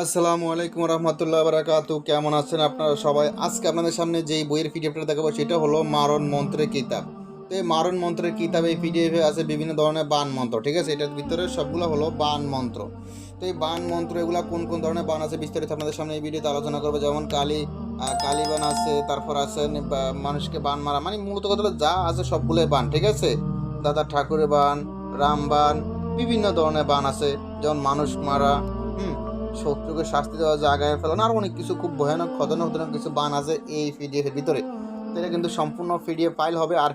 আসসালামু আলাইকুম রহমতুল্লাহ বারাকাতু। কেমন আছেন আপনারা সবাই? আজকে আপনাদের সামনে যেই বইয়ের পিডিএফটা দেখাবো সেটা হলো মারণ মন্ত্রের কিতাব। তো এই মারণ মন্ত্রের কিতাব এই পিডিএফে আছে বিভিন্ন ধরনের বান মন্ত্র, ঠিক আছে? এটার ভিতরে সবগুলো হলো বান মন্ত্র। তো এই বান মন্ত্র এগুলা কোন কোন ধরনের বান আছে বিস্তারিত আপনাদের সামনে এই ভিডিওতে আলোচনা করবো। যেমন কালী বান আছে, তারপর আছে মানুষকে বান মারা, মানে মূলত কথা হলো যা আছে সবগুলোই বান, ঠিক আছে? দাদা ঠাকুরের বান, রাম বান, বিভিন্ন ধরনের বান আছে, যেমন মানুষ মারা, হুম, শত্রুকে শাস্তি দেওয়া, জায়গায় ফেলানো, আর অনেক কিছু খুব ভয়ানক খতরনাক খতরনাক কিছু বান আছে এই পিডিএফ এর ভিতরে। তো এটা কিন্তু সম্পূর্ণ পিডিএফ ফাইল হবে। আর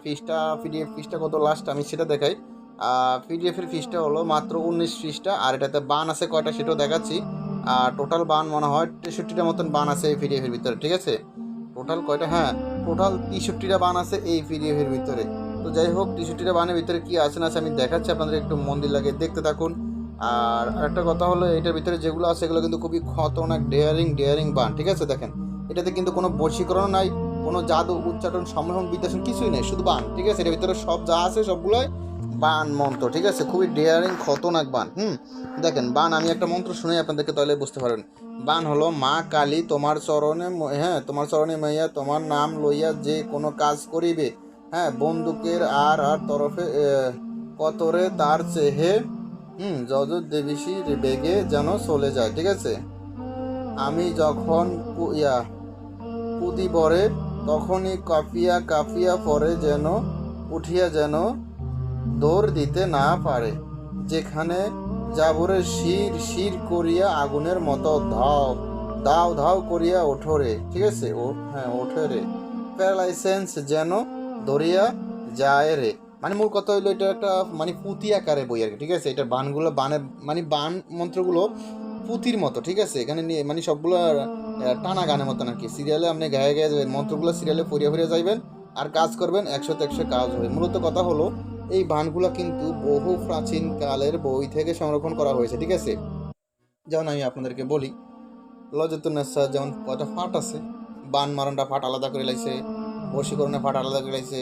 পিডিএফ ফিসটা কত লাস্ট আমি সেটা দেখাই। পিডিএফ এর ফিসটা হলো মাত্র 19 পৃষ্ঠা। আর এটাতে বান আছে কয়টা সেটাও দেখাচ্ছি। আর টোটাল বান মনে হয় 63টা মতন বান আছে এই পিডিএফ এর ভিতরে, ঠিক আছে? টোটাল কয়টা, হ্যাঁ, টোটাল 63টা বান আছে এই পিডিএফ এর ভিতরে। তো যাই হোক, 63টা বানের ভিতরে কি আছে না আছে আমি দেখাচ্ছি আপনাদের, একটু মন দিয়ে লাগে দেখতে থাকুন। আর আরেকটা কথা হলো, এটার ভিতরে যেগুলো আছে এগুলো কিন্তু খুবই খতরনাক ডেয়ারিং বান, ঠিক আছে? দেখেন, এটাতে কিন্তু কোনো বশীকরণ নাই, কোনো জাদু উচ্চাটন সম্মোহন বিদ্বেষণ কিছুই নেই, শুধু বান, ঠিক আছে? এটার ভিতরে সব যা আছে সবগুলোই বান মন্ত্র, ঠিক আছে? খুবই ডেয়ারিং খতরনাক বান। দেখেন, বান আমি একটা মন্ত্র শুনে আপনাদেরকে তাহলে বুঝতে পারবেন। বান হলো, মা কালী তোমার চরণে, হ্যাঁ, তোমার চরণে মাইয়া তোমার নাম লইয়া যে কোনো কাজ করিবে, হ্যাঁ, বন্দুকের আর আর তরফে কতরে তার চেহে, যজুর দেবিষি বেগে যেন চলে যায়, ঠিক আছে? আমি যখন কুদি পরে তখনই কাঁপিয়া কাঁপিয়া পরে যেন উঠিয়া যেন দৌড় দিতে না পারে, যেখানে জাবরে শির শির করিয়া আগুনের মতো ধাও ধাও করিয়া ওঠরে, ঠিক আছে? ও হ্যাঁ, ওঠে রে, প্যারালাইসেন্স যেন ধরিয়া যায় রে। মানে মূল কথা হইলো এটা একটা মানে পুঁতি আকারে বই আর কি, ঠিক আছে? এটার বানগুলো বানের মানে বান মন্ত্রগুলো পুঁতির মতো, ঠিক আছে? এখানে নিয়ে মানে সবগুলো টানা গানের মতন আর কি। সিরিয়ালে আপনি গায়ে গায়ে যাবেন মন্ত্রগুলো, সিরিয়ালে ফরিয়া ফরিয়া যাইবেন আর কাজ করবেন, 100তে 100 কাজ হবে। মূলত কথা হলো, এই বানগুলো কিন্তু বহু প্রাচীন কালের বই থেকে সংরক্ষণ করা হয়েছে, ঠিক আছে? যেমন আমি আপনাদেরকে বলি, লজতুন্নেসা যেমন কয়টা ফাট আছে, বান মারণটা ফাট আলাদা করে লাইছে, বশীকরণের ফাট আলাদা করে লাইছে,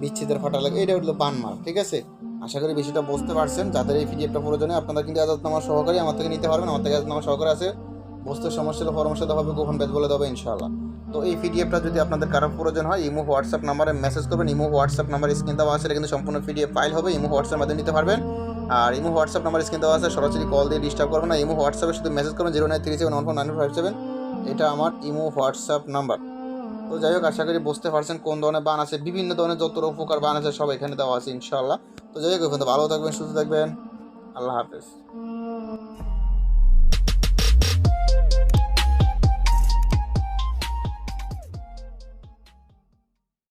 বিচ্ছেদের ফাট আলাদা, এটা হলো বান মার, ঠিক আছে? আশা করি বিষয়টা বুঝতে পারছেন। যাদের এই পিডিএফটা প্রয়োজনে আপনারা কিন্তু আজাদনামা সহকারী আমার থেকে নিতে পারবেন। আমার থেকে আজাদনামা সহকারে আছে, বুঝতে সমস্যা হলে পরামর্শ দেওয়া হবে, কখন বেদ বলে দেবে ইনশাআল্লাহ। তো এই পিডিএফটা যদি আপনাদের কারো প্রয়োজন হয়, ইমো হোয়াটসঅ্যাপ নাম্বারে মেসেজ করবেন। ইমো হোয়াটসঅ্যাপ নাম্বার স্ক্রিন দেওয়া আছে, এটা কিন্তু সম্পূর্ণ পিডিএফ ফাইল হবে, ইমো হোয়াটসঅ্যাপ মাধ্যমে নিতে পারবেন। আর ইমো হোয়াটসঅ্যাপ নাম্বার স্ক্রিন দেওয়া আছে, সরাসরি কল দিয়ে ডিস্টার্ব করবেন না। ইমো হোয়াটসঅ্যাপে শুধু মেসেজ করবেন 0937149457, এটা আমার ইমো হোয়াটসঅ্যাপ নাম্বার। তো যাই হোক, আশা করি বুঝতে পারছেন কোন ধরনের বান আছে, বিভিন্ন ধরনের যত উপকার বান আছে সব এখানে দেওয়া আছে ইনশাআল্লাহ। তো যাই হোক, ভালো থাকবেন, সুস্থ থাকবেন, আল্লাহ হাফেজ।